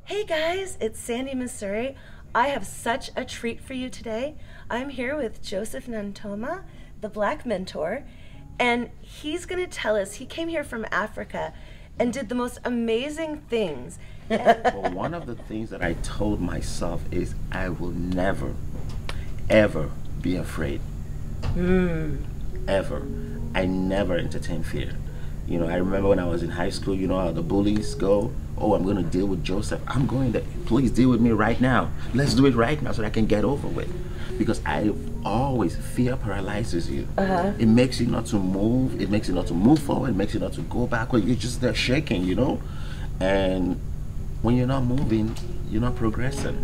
Hey guys, it's Sandy, Missouri. I have such a treat for you today. I'm here with Joseph Nantomah, the Black Mentor, and he's going to tell us he came here from Africa and did the most amazing things. Well, one of the things that I told myself is I will never, ever be afraid. Ever. I never entertain fear. I remember when I was in high school, you know how the bullies go, oh, I'm going to deal with Joseph. I'm going to, please deal with me right now. Let's do it right now so that I can get over with. Because I always, fear paralyzes you. It makes you not to move. It makes you not to move forward. It makes you not to go backward. You're just there shaking. And when you're not moving, you're not progressing.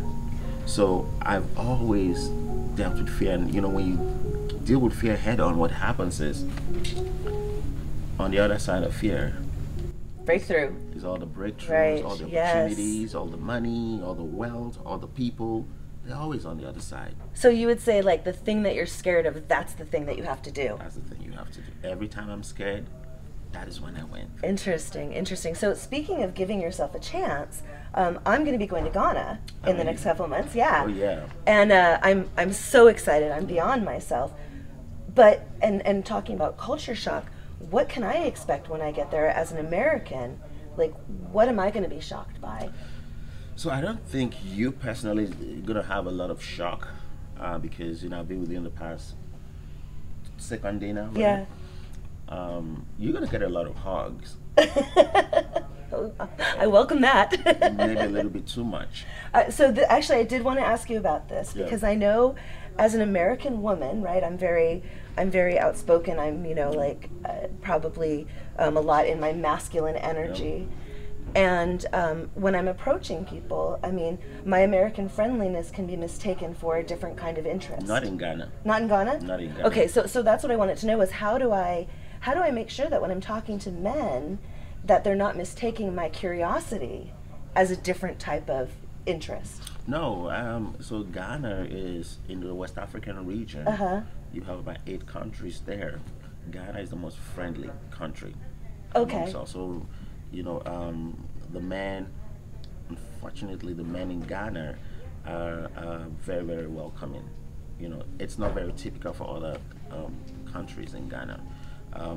So I've always dealt with fear. And, when you deal with fear head on, what happens is, on the other side of fear, Breakthrough. is all the breakthroughs, Right, all the yes. opportunities, all the money, all the wealth, all the people. They're always on the other side. So you would say, like, the thing that you're scared of, that's the thing that you have to do. That's the thing you have to do. Every time I'm scared, that is when I win. Interesting, interesting. So speaking of giving yourself a chance, I'm going to be going to Ghana in the next couple of months. Yeah. Oh, yeah. And I'm so excited. I'm beyond myself. But and talking about culture shock, what can I expect when I get there as an American? Like, what am I going to be shocked by? So I don't think you personally are going to have a lot of shock because, I've been with you in the past second day now. Right? Yeah. You're going to get a lot of hugs. I welcome that. Maybe a little bit too much. Actually, I did want to ask you about this because I know, as an American woman, right? I'm very outspoken. I'm, probably a lot in my masculine energy. And when I'm approaching people, I mean, my American friendliness can be mistaken for a different kind of interest. Not in Ghana. Not in Ghana? Not in Ghana. Okay, so that's what I wanted to know is how do I make sure that when I'm talking to men that they're not mistaking my curiosity as a different type of interest? No, so Ghana is in the West African region. You have about 8 countries there. Ghana is the most friendly country. Okay. So, the men, unfortunately, the men in Ghana are very, very welcoming. It's not very typical for other countries in Ghana.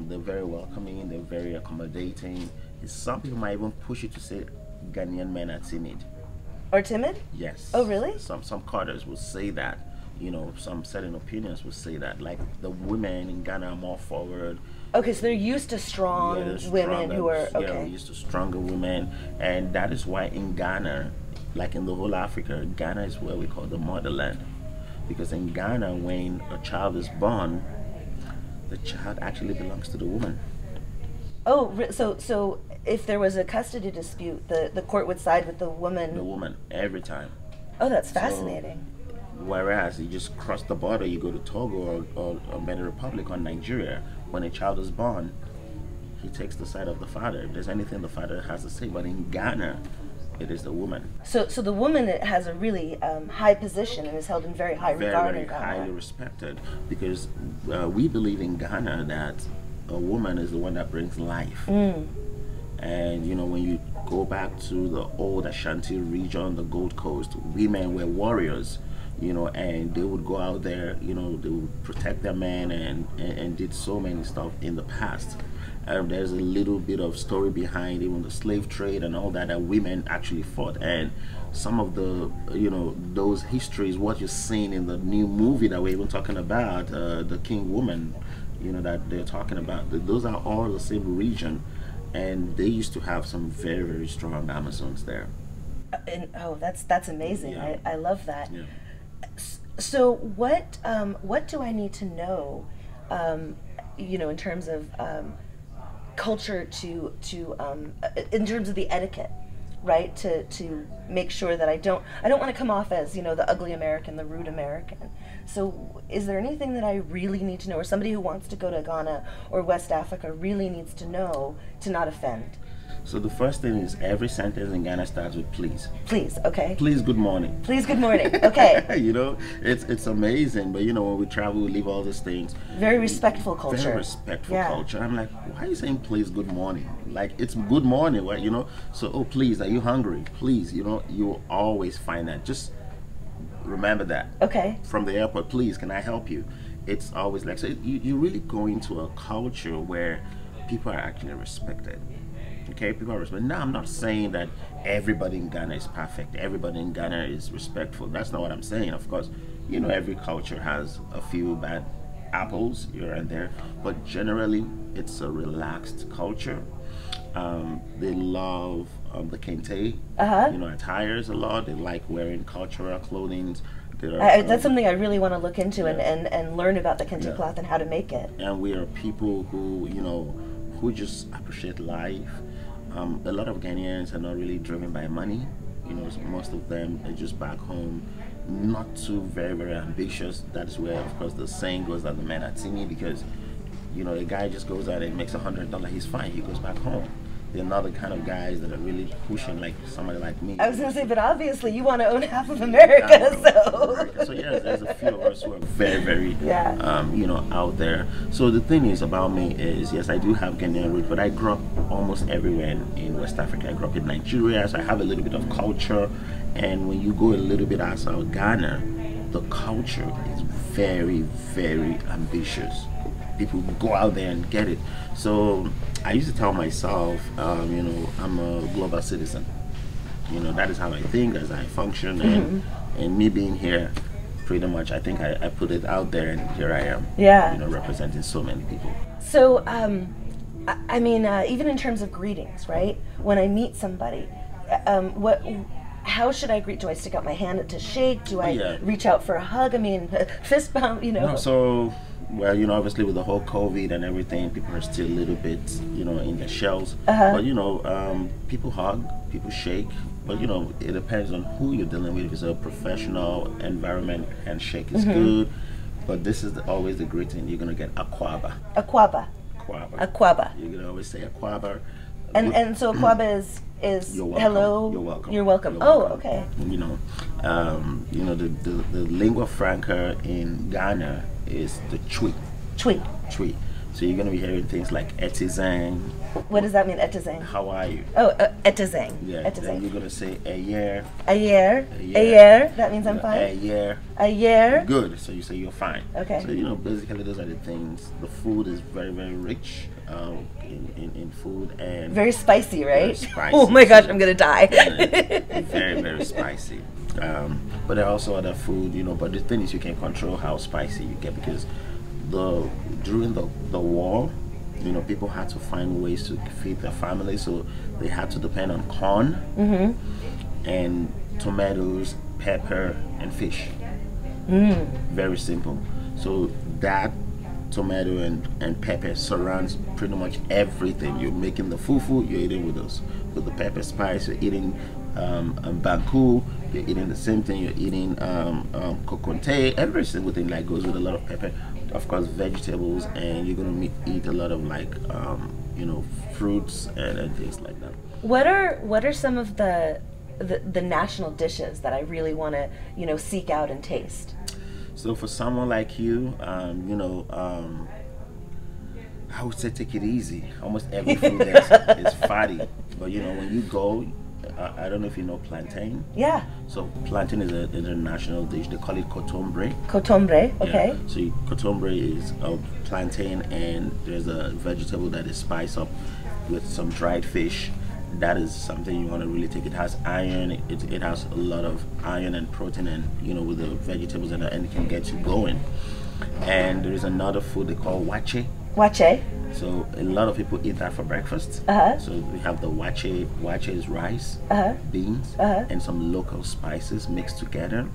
They're very welcoming, they're very accommodating. Some people might even push you to say Ghanaian men are timid. Or timid? Yes. Oh, really? Some cadres will say that. Some certain opinions will say that. Like the women in Ghana are more forward. Okay, so they're used to strong women who are okay. Yeah, used to stronger women, and that is why in Ghana, like in the whole Africa, Ghana is where we call the motherland, because in Ghana, when a child is born, the child actually belongs to the woman. Oh, so if there was a custody dispute, the court would side with the woman. The woman every time. Oh, that's fascinating. Whereas you just cross the border, you go to Togo or Benin Republic or Nigeria, when a child is born, he takes the side of the father. If there's anything the father has to say, but in Ghana, it is the woman. So the woman has a really high position and is held in very high regard in Very Ghana. highly respected, because we believe in Ghana that a woman is the one that brings life. And when you go back to the old Ashanti region, the Gold Coast, women were warriors. And they would go out there, they would protect their men and did so many stuff in the past. There's a little bit of story behind even the slave trade and all that women actually fought. And some of the, those histories, what you're seeing in the new movie that we're even talking about, the King Woman, that they're talking about, those are all the same region. And they used to have some very, very strong Amazons there. That's amazing. Yeah. I love that. Yeah. So what do I need to know, in terms of culture to in terms of the etiquette, right? To make sure that I don't want to come off as the ugly American, the rude American. So is there anything that I really need to know, or somebody who wants to go to Ghana or West Africa really needs to know to not offend? So the first thing is every sentence in Ghana starts with please. Please, okay. Please, good morning. Please, good morning. Okay. You know, it's amazing. But you know, when we travel, we leave all these things. Very respectful culture. Very respectful culture. I'm like, why are you saying please, good morning? Like, it's good morning, right? You know. So, oh, please, are you hungry? Please, you know, you will always find that. Just remember that. Okay. From the airport, please, can I help you? It's always like, so you really go into a culture where people are actually respected. Okay, people are respected. Now, I'm not saying that everybody in Ghana is perfect. Everybody in Ghana is respectful. That's not what I'm saying. Of course, you know, every culture has a few bad apples here and there, but generally, it's a relaxed culture. They love the kente, you know, attires a lot. They like wearing cultural clothing. That's something I really want to look into and learn about the kente cloth and how to make it. And we are people who, you know, who just appreciate life. A lot of Ghanaians are not really driven by money. You know, most of them are just back home, not too very ambitious. That's where, of course, the saying goes that the men are teeny, because, you know, a guy just goes out and makes $100, he's fine. He goes back home. They're not the kind of guys that are really pushing like somebody like me. I was going to say, but obviously you want to own half of America, so. So yeah, there's a few of us who are very, you know, out there. So the thing is about me is, yes, I do have Ghanaian roots, but I grew up almost everywhere in West Africa. I grew up in Nigeria, so I have a little bit of culture. And when you go a little bit outside of Ghana, the culture is very ambitious. People go out there and get it. So I used to tell myself, you know, I'm a global citizen. You know, that is how I think, as I function, and me being here, pretty much, I think I put it out there, and here I am. Yeah. You know, representing so many people. So, I mean, even in terms of greetings, right? When I meet somebody, how should I greet? Do I stick out my hand to shake? Do I reach out for a hug? I mean, fist bump, you know? No, so, well, you know, obviously with the whole COVID and everything, people are still a little bit, you know, in their shells. But, you know, people hug, people shake. But, you know, it depends on who you're dealing with. If it's a professional environment, handshake is good. But this is always the greeting. You're going to get akwaba. Akwaba. Akwaba. Akwaba. You're going to always say akwaba. And so akwaba is you're welcome. hello. You're welcome. You're welcome. You're welcome. Oh, okay. You know, the lingua franca in Ghana is the tweet. Tweet. Tweet. So you're going to be hearing things like etizang. What does that mean, etizang? How are you? Oh, etizang. Yeah. Etizang. Then you're going to say a year. A year. A year. That means I'm fine. A year. A year. Good. So you say you're fine. Okay. So, you know, basically those are the things. The food is very rich in food, and very spicy, right? Very spicy. Oh my gosh, I'm going to die. Very spicy. But there are also other food, you know, but the thing is you can control how spicy you get, because during the war, you know, people had to find ways to feed their family, so they had to depend on corn and tomatoes, pepper, and fish. Very simple. So that tomato and pepper surrounds pretty much everything. You're making the fufu, you're eating with the pepper spice. You're eating banku, you're eating the same thing. You're eating kokonte. Every single thing like goes with a lot of pepper. Of course, vegetables, and you're gonna eat a lot of like you know, fruits and things like that. What are some of the national dishes that I really want to, you know, seek out and taste? So for someone like you, you know, I would say take it easy. Almost every food there is fatty, but you know, when you go, I don't know if you know plantain. Yeah. So plantain is an international dish. They call it kotombre. Kotombre, okay. Yeah. So kotombre is plantain, and there's a vegetable that is spiced up with some dried fish. That is something you want to really take. It has iron. It has a lot of iron and protein, and you know, with the vegetables and it can get you going. And there is another food they call wache. Wache. So a lot of people eat that for breakfast. So we have the wache. Wache is rice, beans, and some local spices mixed together.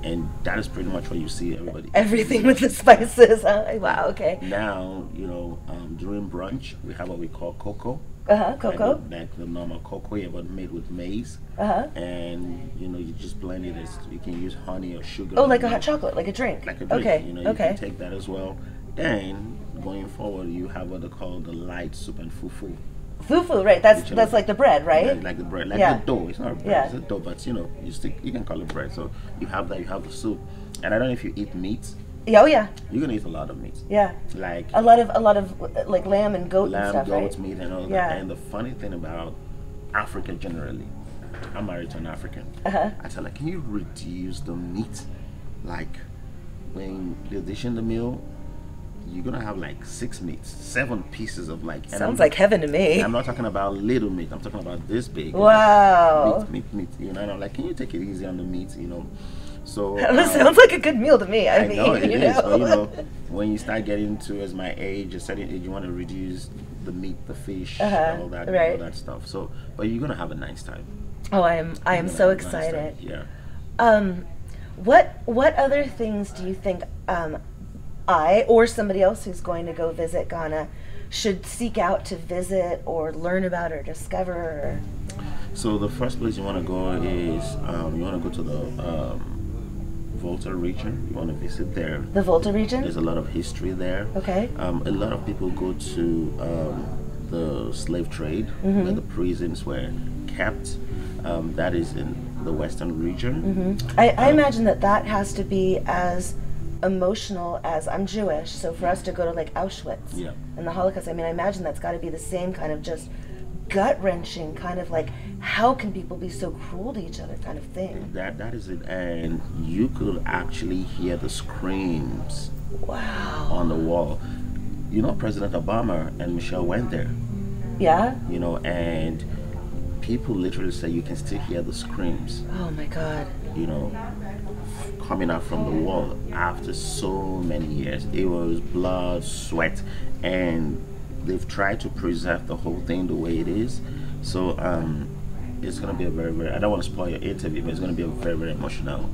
And that is pretty much what you see everybody. Everything with the spices. Wow, okay. Now, you know, during brunch, we have what we call cocoa. Cocoa. Like the normal cocoa, yeah, but made with maize. And, you know, you just blend it. You can use honey or sugar. Oh, like a hot chocolate, like a drink. Like a drink. Okay. You know, you can take that as well. Then, going forward, you have what they call the light soup and fufu. Fufu, right? That's like the bread, right? Yeah, like the bread, like Yeah. the dough. It's not bread, Yeah. it's a dough, but you can call it bread. So you have that, you have the soup, and I don't know if you eat meat. Yeah, oh yeah, You're gonna eat a lot of meat, yeah. like A lot of like lamb and goat and lamb, stuff, goat right? meat, and all Yeah. that. And the funny thing about Africa generally, I'm married to an African. Uh-huh. I tell her, can you reduce the meat? Like when they're dishing the meal, you're gonna have like 6 meats, 7 pieces of like. And Sounds like heaven to me. I'm not talking about little meat. I'm talking about this big. Wow. Like, meat. You know, and I'm like, can you take it easy on the meat? You know, so Sounds like a good meal to me. I mean, know it you is, know. but you know, when you start getting to as my age, a certain age, you want to reduce the meat, the fish, all that, right. all that stuff. So, but you're gonna have a nice time. Oh, I am You're so gonna have a nice excited. time. Yeah. What other things do you think I or somebody else who's going to go visit Ghana should seek out to visit or learn about or discover? Or... So the first place you want to go is you want to go to the Volta region. You want to visit there. The Volta region? There's a lot of history there. Okay. A lot of people go to the slave trade, where the prisons were kept. That is in the western region. I imagine that has to be as emotional as I'm Jewish. So for us to go to like Auschwitz Yeah. and the Holocaust, I mean, I imagine that's got to be the same kind of just gut-wrenching kind of like, how can people be so cruel to each other kind of thing. That is it, and you could actually hear the screams Wow. on the wall. You know, President Obama and Michelle went there. Yeah? You know, and people literally say you can still hear the screams. Oh my God. You know, coming out from the wall after so many years. It was blood, sweat, and they've tried to preserve the whole thing the way it is. So it's going to be a very, very, I don't want to spoil your interview, but it's going to be a very, very emotional.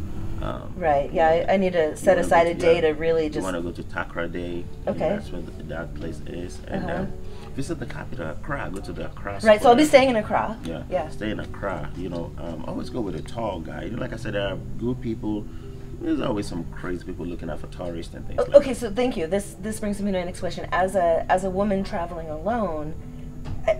Right, yeah, I need to set aside a day to really You just... want to go to Takra Day. Okay. That's where that place is. And visit the capital, Accra. Go to the Accra Right, so I'll be Square. staying in Accra. Yeah. Yeah. Stay in Accra. You know, always go with a tall guy. You know, like I said, there are good people. There's always some crazy people looking out for tourists and things like Okay, so thank you. This brings me to my next question. As a woman traveling alone,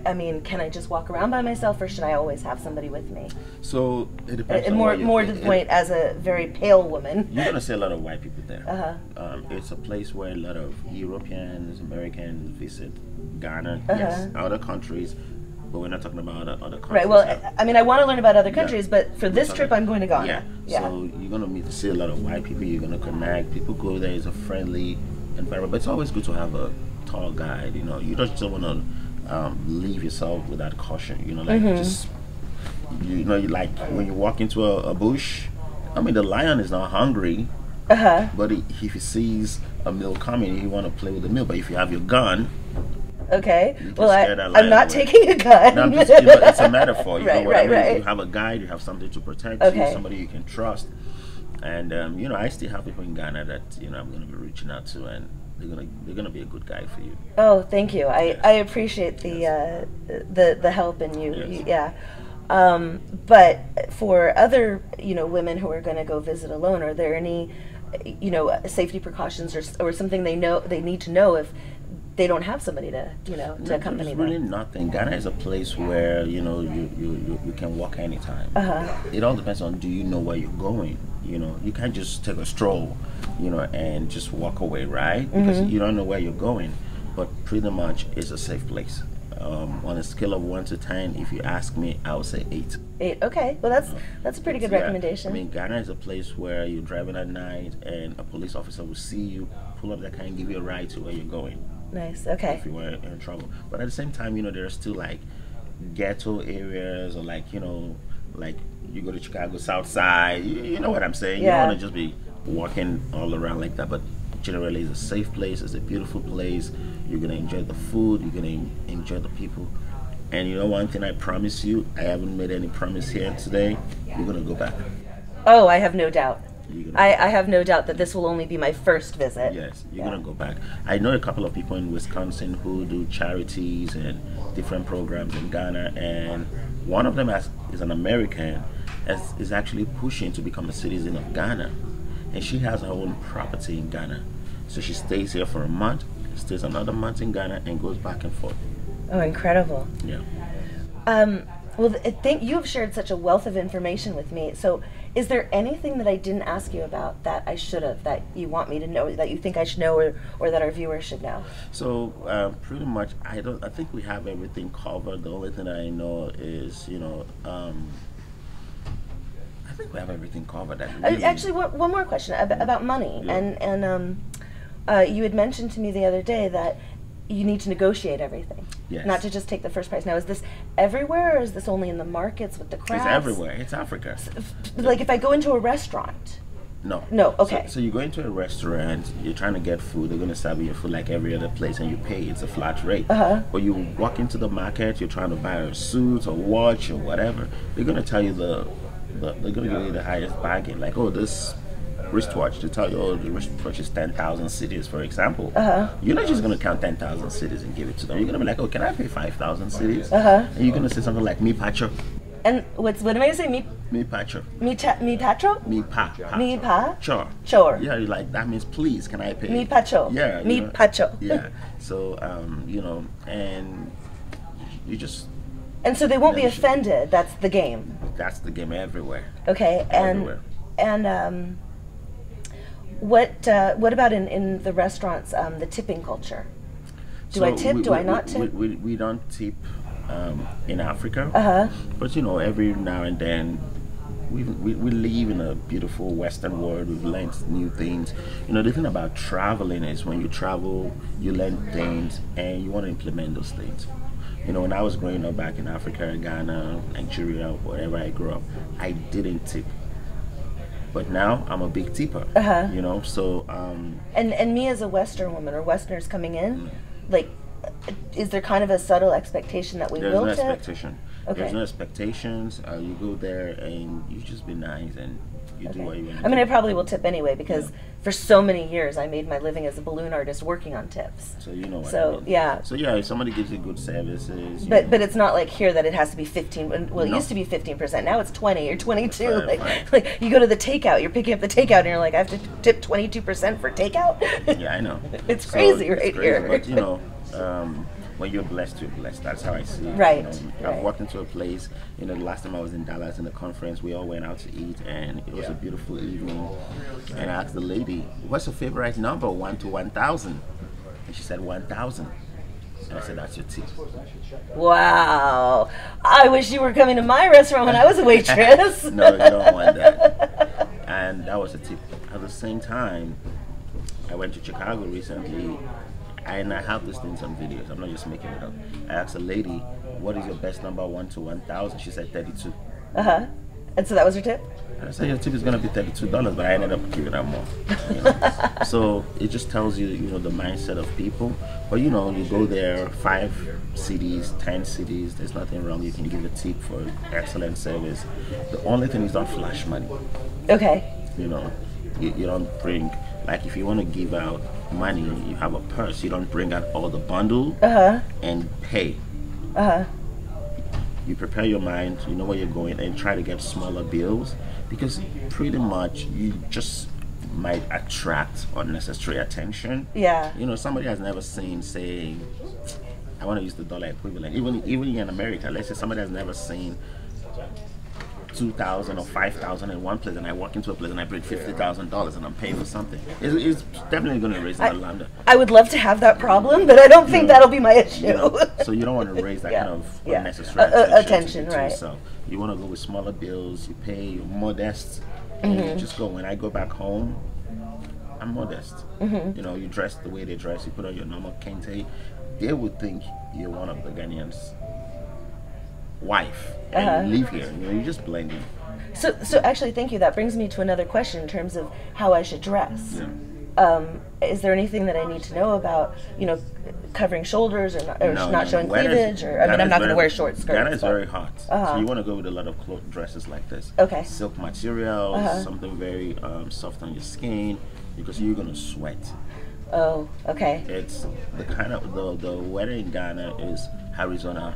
I mean, can I just walk around by myself, or should I always have somebody with me? that. So it depends. And on more where more to the point, as a very pale woman. You're gonna see a lot of white people there. Uh-huh. It's a place where a lot of Europeans, Americans visit Ghana. Yes, other countries, but we're not talking about other countries. Right. Well, I mean, I want to learn about other countries, but for this trip, I'm going to Ghana. Yeah. So you're gonna see a lot of white people. You're gonna connect. People go there. It's a friendly environment, but it's always good to have a tall guide. You know, you just don't want to leave yourself without caution. You know, like just you know, you like when you walk into a bush. I mean, the lion is not hungry, but if he sees a meal coming, he want to play with the meal. But if you have your gun, Okay. you can Well, scare that I'm lion not away. taking a gun. No, I'm just, you know, it's a metaphor. You Right, know what I right, mean? right. You have a guide, you have something to protect Okay. you, somebody you can trust. And you know, I still have people in Ghana that I'm going to be reaching out to, and they're gonna be a good guy for you. Oh, thank you. I appreciate the help and you. Yes. Yeah. But for other women who are going to go visit alone, are there any safety precautions or something they need to know if they don't have somebody to to accompany There's them? really nothing. Ghana is a place where you can walk anytime. It all depends on, do you know where you're going? You can't just take a stroll, and just walk away, right? Because you don't know where you're going. But pretty much it's a safe place. On a scale of 1 to 10, if you ask me, I would say 8. 8. Okay. Well, that's a pretty good recommendation. I mean, Ghana is a place where you're driving at night and a police officer will see you, pull up their car and give you a ride to where you're going. Nice. Okay. If you were in trouble. But at the same time, there are still like ghetto areas, or like you go to Chicago South Side. You know what I'm saying? Yeah. You don't want to just be walking all around like that. But generally, it's a safe place. It's a beautiful place. You're gonna enjoy the food. You're gonna enjoy the people. And one thing I promise you, I haven't made any promise here today. You're gonna go back. Oh, I have no doubt. I have no doubt that this will only be my first visit. Yes, you're gonna go back. I know a couple of people in Wisconsin who do charities and different programs in Ghana, and one of them is an American, is actually pushing to become a citizen of Ghana, and she has her own property in Ghana. So she stays here for a month, stays another month in Ghana, and goes back and forth. Oh, incredible. Yeah. Well, thank you have shared such a wealth of information with me. So, is there anything that I didn't ask you about that I should have, that you want me to know, that you think I should know, or that our viewers should know? So pretty much, I think we have everything covered. The only thing I know is, I think we have everything covered. Actually, one more question about money. Yeah. And you had mentioned to me the other day that you need to negotiate everything. Yes. Not to just take the first price. Now, is this everywhere, or is this only in the markets with the crafts? It's everywhere. It's Africa. Like if I go into a restaurant. No. No, okay. So you go into a restaurant, you're trying to get food, they're going to serve you your food like every other place, and you pay. It's a flat rate. But you walk into the market, you're trying to buy a suit or watch or whatever, they're going to tell you they're going to give you the highest bargain. Like, oh, this wristwatch, to tell you, oh, the wristwatch is 10,000 cities, for example. You're not just going to count 10,000 cities and give it to them. You're going to be like, oh, can I pay 5,000 cities? And you're going to say something like, me pacho. And what am I going to say? Me pacho. Me patro? Me pa. Me pa? Chor. Chor. Yeah, you're like, that means please, can I pay? Me pacho. Yeah. Me pacho. Yeah. So, and you just... And so they won't be offended. That's the game. That's the game everywhere. Okay. Everywhere. And what about in the restaurants, the tipping culture? Do I tip? Do I not tip? We don't tip in Africa. But every now and then we live in a beautiful Western world. We've learned new things. The thing about traveling is when you travel, you learn things and you want to implement those things. When I was growing up back in Africa, Ghana, Nigeria, wherever I grew up, I didn't tip. But now I'm a big tipper. So and me as a Western woman, or Westerners coming in, like, is there kind of a subtle expectation that we will tip? There's no expectation. Okay. There's no expectations. You go there and you just be nice and you do what you want to do. I mean, I probably will tip anyway, because for so many years I made my living as a balloon artist working on tips. So you know what I mean. Yeah. So yeah, if somebody gives you good services. But it's not like here that it has to be 15. Well, it used to be 15%. Now it's 20 or 22. Like you go to the takeout, you're picking up the takeout, and you're like, I have to tip 22% for takeout. Yeah, I know. It's crazy, right? Crazy, here. But when you're blessed, you're blessed. That's how I see it. Right. I've walked into a place, the last time I was in Dallas in the conference, we all went out to eat, and it was a beautiful evening. And I asked the lady, what's your favorite number, 1 to 1,000? And she said 1,000. And I said, that's your tip. Wow. I wish you were coming to my restaurant when I was a waitress. No, you don't want that. And that was a tip. At the same time, I went to Chicago recently, and I have these things on videos. I'm not just making it up. I asked a lady, what is your best number, 1 to 1,000? She said 32. And so that was your tip? And I said, your tip is going to be $32, but I ended up giving her more. So it just tells you, the mindset of people. But, you go there, 5 cities, 10 cities, there's nothing wrong. You can give a tip for excellent service. The only thing is don't flash money. Okay. You don't bring, like if you want to give out money, you have a purse, you don't bring out all the bundle and pay. You prepare your mind, you know where you're going, and try to get smaller bills, because pretty much you just might attract unnecessary attention. Yeah. Somebody has never seen, say, I want to use the dollar equivalent, even in America, let's say somebody has never seen 2,000 or 5,000 in one place, and I walk into a place and I bring $50,000 and I'm paying for something. It's definitely going to raise the alarm. I would love to have that problem, but I don't think that'll be my issue. So you don't want to raise that kind of unnecessary attention to right? So you want to go with smaller bills. You pay, you're modest, and you just go. When I go back home, I'm modest. You dress the way they dress. You put on your normal kente. They would think you're one of the Ghanaians' wife, and you live here. You just blend in. So actually, thank you. That brings me to another question in terms of how I should dress. Is there anything that I need to know about, covering shoulders or not showing cleavage? I'm not going to wear short skirts. Ghana is very hot, so you want to go with a lot of dresses like this. Okay. Silk materials, something very soft on your skin, because you're going to sweat. Oh, okay. It's the kind of the weather in Ghana is Arizona.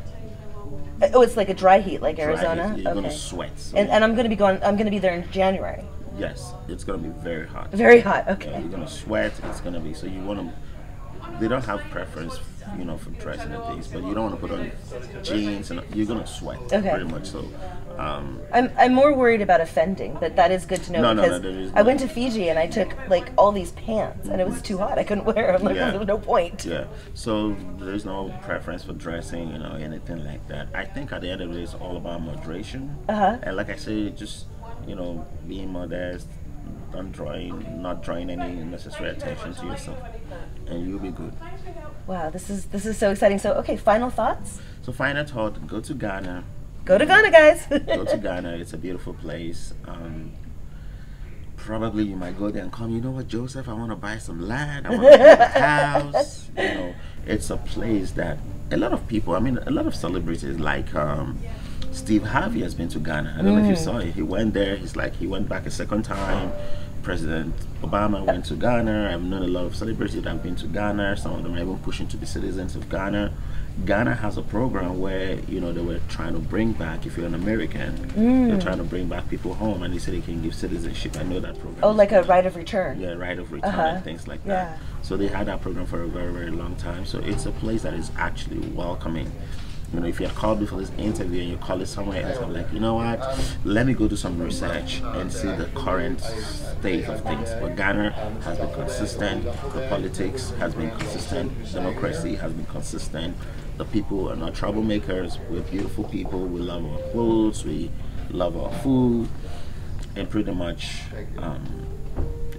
Oh, it's like a dry heat, like Arizona. Heat. You're gonna sweat. So and I'm gonna be going. I'm gonna be there in January. Yes, it's gonna be very hot. Very hot. Okay. You're gonna sweat. It's gonna be so you want to. They don't have preference you know, for dressing and things. But you don't want to put on jeans, and you're gonna sweat pretty much. So. I'm more worried about offending, but that is good to know because I went to Fiji and I took like all these pants and it was too hot. I couldn't wear them. Like, there's no point. Yeah. So there's no preference for dressing, you know, anything like that. I think at the end of the day, it's all about moderation. And like I say, just, you know, being modest, not drawing any unnecessary attention to yourself, and you'll be good. Wow, this is so exciting. So okay, final thoughts. So final thought: go to Ghana. Go to Ghana, guys. Go to Ghana. It's a beautiful place. Probably you might go there and come, you know what, Joseph, I want to buy some land. I want to build a house. You know, it's a place that a lot of people, I mean, a lot of celebrities like Steve Harvey has been to Ghana. I don't know if you saw it. He went there. He went back a second time. President Obama went to Ghana. I've known a lot of celebrities that have been to Ghana. Some of them are even pushing to be citizens of Ghana. Ghana has a program where, you know, they were trying to bring back, if you're an American, they're trying to bring back people home, and they said they can give citizenship. I know that program. Oh, like a right of return. Yeah, right of return and things like that. So they had that program for a very, very long time. So it's a place that is actually welcoming. You know, if you had called me for this interview and you call it somewhere else, I'm like, you know what, let me go do some research and see the current state of things. But Ghana has been consistent, the politics has been consistent, democracy has been consistent, the people are not troublemakers, we're beautiful people, we love our clothes, we love our food, and pretty much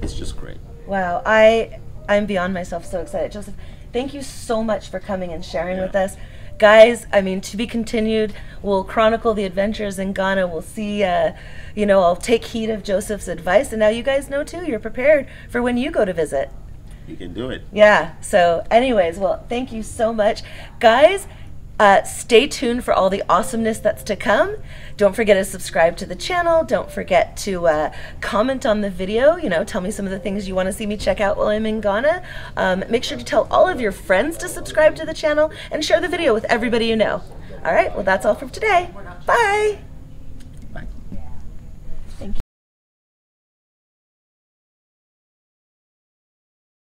it's just great. Wow, I'm beyond myself, so excited. Joseph, thank you so much for coming and sharing with us. Guys, I mean, to be continued. We'll chronicle the adventures in Ghana. We'll see, you know, I'll take heed of Joseph's advice. And now you guys know, too, you're prepared for when you go to visit. You can do it. Yeah. So anyways, well, thank you so much. Guys, stay tuned for all the awesomeness that's to come. Don't forget to subscribe to the channel. Don't forget to comment on the video. You know, tell me some of the things you want to see me check out while I'm in Ghana. Make sure to tell all of your friends to subscribe to the channel and share the video with everybody you know. All right, well, that's all for today. Bye.